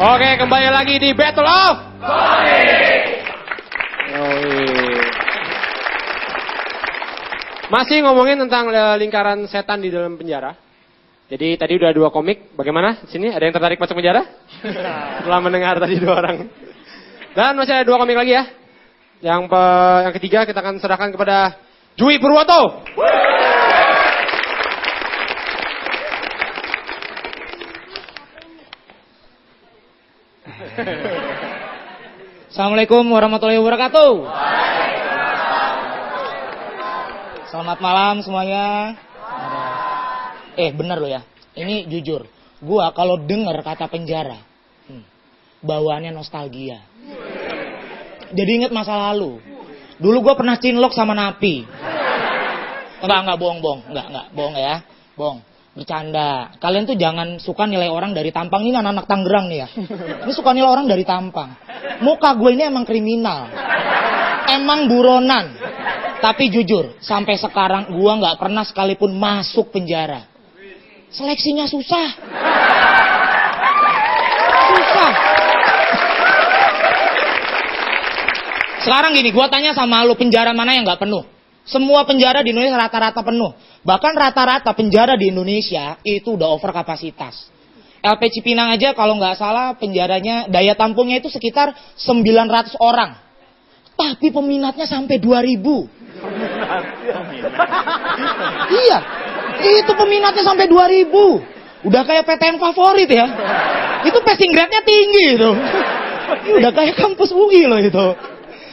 Oke, kembali lagi di Battle of Masih ngomongin tentang lingkaran setan di dalam penjara. Jadi tadi udah 2 komik. Bagaimana? Sini ada yang tertarik masuk penjara? Setelah mendengar tadi 2 orang. Dan masih ada 2 komik lagi ya. Yang ketiga kita akan serahkan kepada Jui Purwoto. Assalamualaikum warahmatullahi wabarakatuh. Selamat malam semuanya. Bener loh ya. Ini jujur. Gua kalau denger kata penjara, bawaannya nostalgia. Jadi inget masa lalu. Dulu gua pernah cinlok sama napi. Enggak bohong. Enggak bohong ya. Bohong. Bercanda. Kalian tuh jangan suka nilai orang dari tampang. Ini anak-anak Tangerang nih ya. Ini suka nilai orang dari tampang. Muka gue ini emang kriminal. Emang buronan. Tapi jujur, sampai sekarang gue gak pernah sekalipun masuk penjara. Seleksinya susah. Susah. Sekarang gini, gue tanya sama lu, penjara mana yang gak penuh? Semua penjara di Indonesia rata-rata penuh. Bahkan rata-rata penjara di Indonesia itu udah over kapasitas. LP Cipinang aja kalau nggak salah penjaranya, daya tampungnya itu sekitar 900 orang. Tapi peminatnya sampai 2000. Iya, itu peminatnya sampai 2000. Udah kayak PTN favorit ya. Itu passing grade-nya tinggi itu. Udah kayak kampus UI loh itu.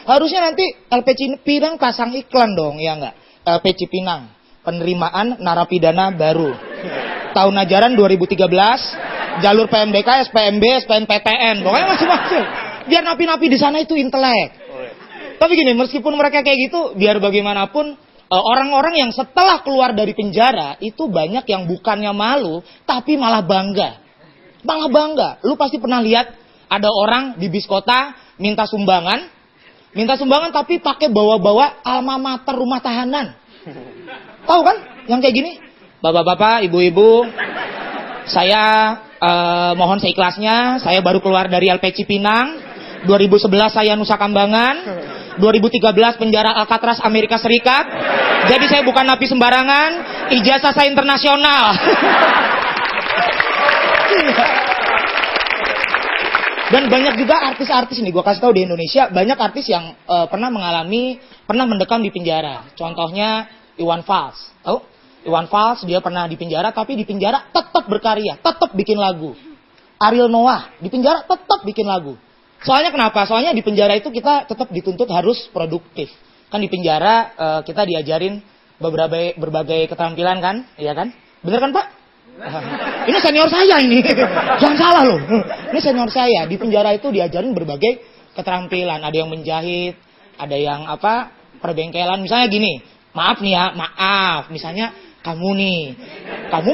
Harusnya nanti LP Cipinang pasang iklan dong, ya nggak? LP Cipinang, penerimaan narapidana baru. Tahun ajaran 2013, jalur PMDK, SPMB, SPNPTN, pokoknya masing-masing. Biar napi-napi di sana itu intelek. Tapi gini, meskipun mereka kayak gitu, biar bagaimanapun orang-orang yang setelah keluar dari penjara itu banyak yang bukannya malu, tapi malah bangga. Malah bangga. Lu pasti pernah lihat ada orang di bis kota minta sumbangan tapi pakai bawa-bawa alma mater rumah tahanan. Tahu kan? Yang kayak gini. Bapak-bapak, ibu-ibu, saya mohon seikhlasnya, saya baru keluar dari LP Cipinang. 2011 saya Nusa Kambangan. 2013 penjara Alcatraz Amerika Serikat. Jadi saya bukan napi sembarangan, ijazah saya internasional. Dan banyak juga artis-artis nih, gue kasih tahu di Indonesia banyak artis yang pernah mendekam di penjara. Contohnya Iwan Fals, tahu? Iwan Fals dia pernah di penjara, tapi di penjara tetap berkarya, tetap bikin lagu. Ariel Noah di penjara tetap bikin lagu. Soalnya kenapa? Soalnya di penjara itu kita tetap dituntut harus produktif. Kan di penjara kita diajarin berbagai keterampilan kan, iya kan? Bener kan Pak? Ini senior saya ini. Jangan salah loh. Ini senior saya. Di penjara itu diajarin berbagai keterampilan. Ada yang menjahit, ada yang perbengkelan. Misalnya gini, maaf nih ya, maaf. Misalnya kamu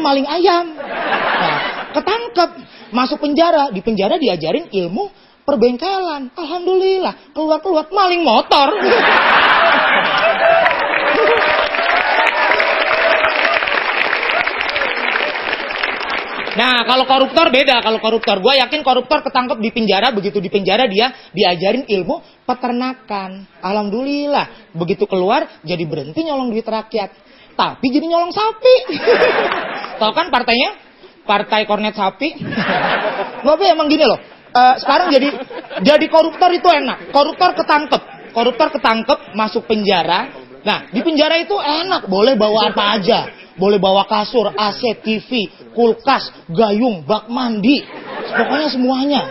maling ayam. Nah, ketangkep, masuk penjara. Di penjara diajarin ilmu perbengkelan. Alhamdulillah, keluar maling motor. Nah, kalau koruptor beda. Kalau koruptor, gue yakin koruptor ketangkep di penjara. Begitu di penjara dia diajarin ilmu peternakan. Alhamdulillah, begitu keluar jadi berhenti nyolong duit rakyat, tapi jadi nyolong sapi. Tahu kan partainya? Partai Kornet Sapi. Tapi emang gini loh. Sekarang jadi koruptor itu enak. Koruptor ketangkep masuk penjara. Nah, di penjara itu enak, boleh bawa apa aja. Boleh bawa kasur, AC, TV, kulkas, gayung, bak mandi. Pokoknya semuanya.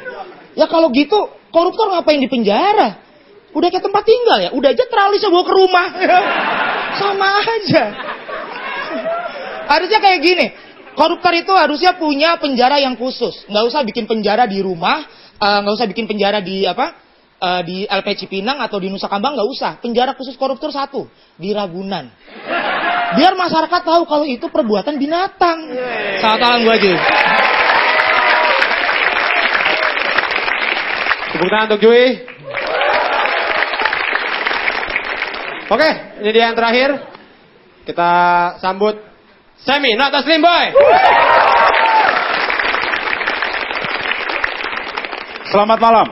Ya kalau gitu, koruptor ngapain di penjara? Udah kayak tempat tinggal ya. Udah aja tralisnya bawa ke rumah. Sama aja. Harusnya kayak gini. Koruptor itu harusnya punya penjara yang khusus. Nggak usah bikin penjara di rumah. Nggak usah bikin penjara di di LP Cipinang atau di Nusa Kambangan, nggak usah. Penjara khusus koruptor 1 di Ragunan. Biar masyarakat tahu kalau itu perbuatan binatang. Selamat malam gue aja. Tepuk tangan untuk Jui. Oke, ini dia yang terakhir. Kita sambut Semi, not a slim boy. Selamat malam.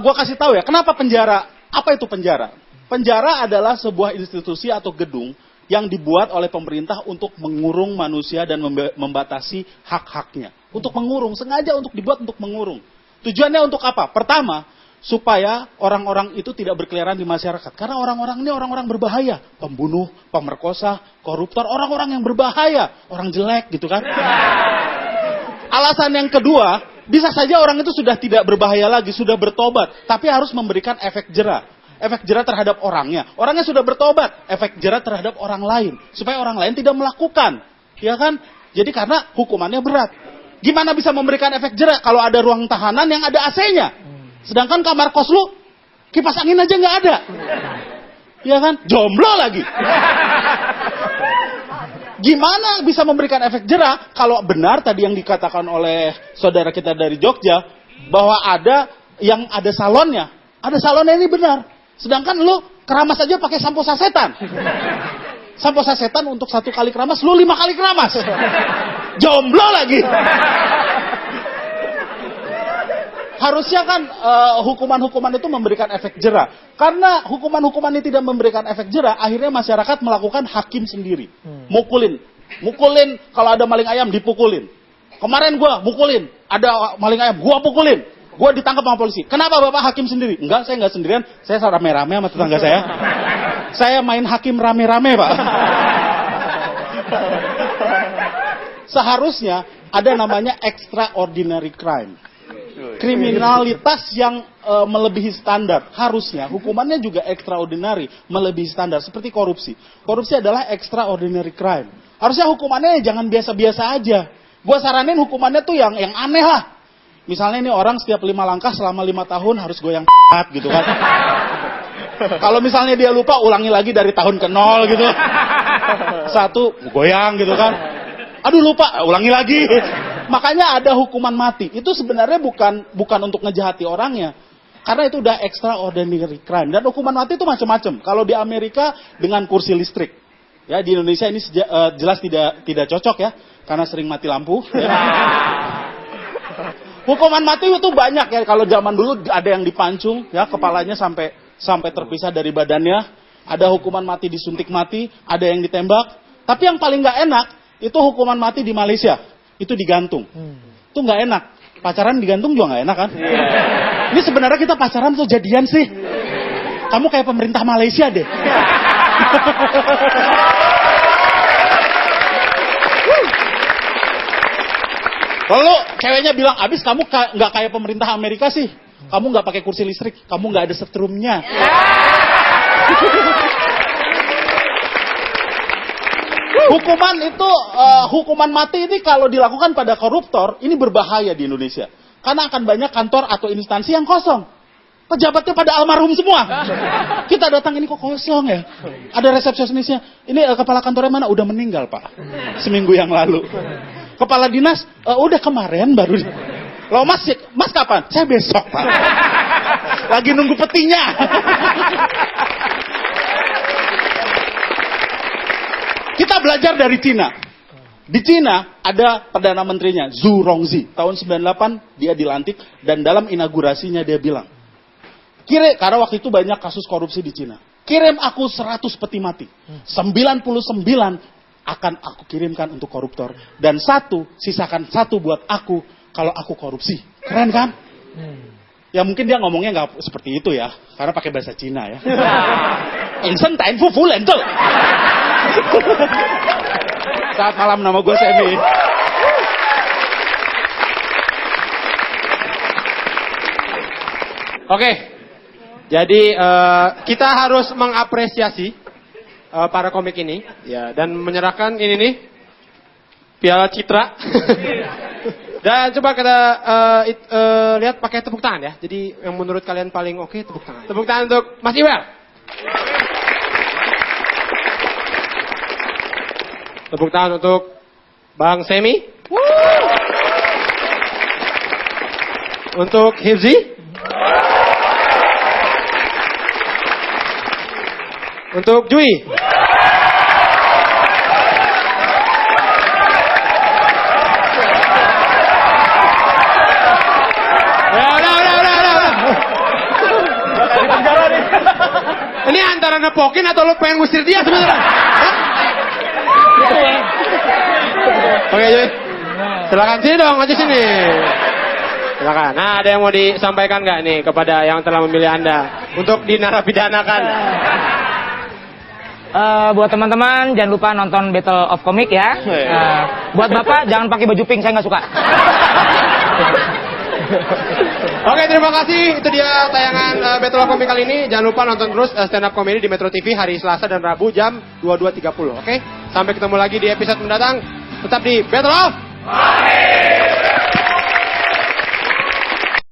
Gua kasih tahu ya, kenapa penjara? Apa itu penjara? Penjara adalah sebuah institusi atau gedung yang dibuat oleh pemerintah untuk mengurung manusia dan membatasi hak-haknya. Untuk mengurung, sengaja untuk dibuat untuk mengurung. Tujuannya untuk apa? Pertama, supaya orang-orang itu tidak berkeliaran di masyarakat. Karena orang-orang ini orang-orang berbahaya. Pembunuh, pemerkosa, koruptor, orang-orang yang berbahaya. Orang jelek gitu kan. Alasan yang kedua, bisa saja orang itu sudah tidak berbahaya lagi, sudah bertobat. Tapi harus memberikan efek jera. Efek jera terhadap orangnya. Orangnya sudah bertobat, efek jera terhadap orang lain. Supaya orang lain tidak melakukan. Ya kan? Jadi karena hukumannya berat. Gimana bisa memberikan efek jera kalau ada ruang tahanan yang ada AC-nya? Sedangkan kamar kos lu, kipas angin aja nggak ada. Ya kan? Jomblo lagi. Gimana bisa memberikan efek jera kalau benar tadi yang dikatakan oleh saudara kita dari Jogja, bahwa ada yang ada salonnya. Ada salonnya ini benar. Sedangkan lu keramas aja pakai sampo sasetan. Sampo sasetan untuk 1 kali keramas, lu 5 kali keramas. Jomblo lagi. Harusnya kan hukuman-hukuman itu memberikan efek jera. Karena hukuman-hukuman ini tidak memberikan efek jera, akhirnya masyarakat melakukan hakim sendiri. Mukulin kalau ada maling ayam dipukulin. Kemarin gua mukulin, ada maling ayam, gua pukulin. Gua ditangkap sama polisi. Kenapa Bapak hakim sendiri? Enggak, saya enggak sendirian. Saya rame-rame sama tetangga saya. Saya main hakim rame-rame, Pak. Seharusnya ada namanya extraordinary crime. Kriminalitas yang melebihi standar. Harusnya hukumannya juga extraordinary, melebihi standar. Seperti korupsi. Korupsi adalah extraordinary crime. Harusnya hukumannya jangan biasa-biasa aja. Gua saranin hukumannya tuh yang aneh lah. Misalnya ini orang setiap 5 langkah selama 5 tahun harus goyang gitu kan. Kalau misalnya dia lupa, ulangi lagi dari tahun ke-0 gitu. 1 goyang gitu kan. Aduh lupa, ulangi lagi. Makanya ada hukuman mati. Itu sebenarnya bukan untuk ngejahati orangnya. Karena itu udah extraordinary crime. Dan hukuman mati itu macam-macam. Kalau di Amerika dengan kursi listrik. Ya, di Indonesia ini jelas tidak cocok ya. Karena sering mati lampu. Ya. Hukuman mati itu banyak ya. Kalau zaman dulu ada yang dipancung, ya kepalanya sampai terpisah dari badannya. Ada hukuman mati disuntik mati, ada yang ditembak. Tapi yang paling nggak enak itu hukuman mati di Malaysia. Itu digantung. Itu nggak enak. Pacaran digantung juga nggak enak kan? Ini sebenarnya kita pacaran tuh jadian sih. Kamu kayak pemerintah Malaysia deh. Lalu ceweknya bilang, abis kamu nggak kayak pemerintah Amerika sih. Kamu nggak pakai kursi listrik, kamu nggak ada setrumnya. Hukuman mati ini kalau dilakukan pada koruptor, ini berbahaya di Indonesia. Karena akan banyak kantor atau instansi yang kosong. Pejabatnya pada almarhum semua. Kita datang, ini kok kosong ya? Ada resepsionisnya. Ini kepala kantornya mana? Udah meninggal, Pak. Seminggu yang lalu. Kepala dinas, udah kemarin baru. Loh mas kapan? Saya besok, Pak. Lagi nunggu petinya. Kita belajar dari Cina. Di Cina ada Perdana Menterinya, Zhu Rongzi. Tahun 98 dia dilantik dan dalam inaugurasinya dia bilang, karena waktu itu banyak kasus korupsi di Cina. Kirim aku 100 peti mati. 99 akan aku kirimkan untuk koruptor. Dan sisakan 1 buat aku kalau aku korupsi. Keren kan? Ya mungkin dia ngomongnya nggak seperti itu ya. Karena pakai bahasa Cina ya. Insen tain fu fu lento. Saat malam, nama gue Semi. Oke. Jadi kita harus mengapresiasi para komik ini ya, dan menyerahkan ini nih Piala Citra. Dan coba kita lihat pakai tepuk tangan ya. Jadi yang menurut kalian paling oke tepuk tangan. Tepuk tangan untuk Mas Iwer. Tepuk tangan untuk Bang Semi. Untuk Hifzi. Untuk Jui. pengen nepokin atau lu pengen ngusir dia sebenarnya? Oke, Joy. Silakan sini dong, aja sini. Silakan. Nah, ada yang mau disampaikan nggak nih kepada yang telah memilih Anda untuk dinarapidanakan? Buat teman-teman jangan lupa nonton Battle of Comic ya. Buat Bapak jangan pakai baju pink, saya nggak suka. Oke, terima kasih. Itu dia tayangan Battle of Comic kali ini. Jangan lupa nonton terus stand up comedy di Metro TV hari Selasa dan Rabu jam 22.30. Oke? Sampai ketemu lagi di episode mendatang. Tetap di Battle of Comic.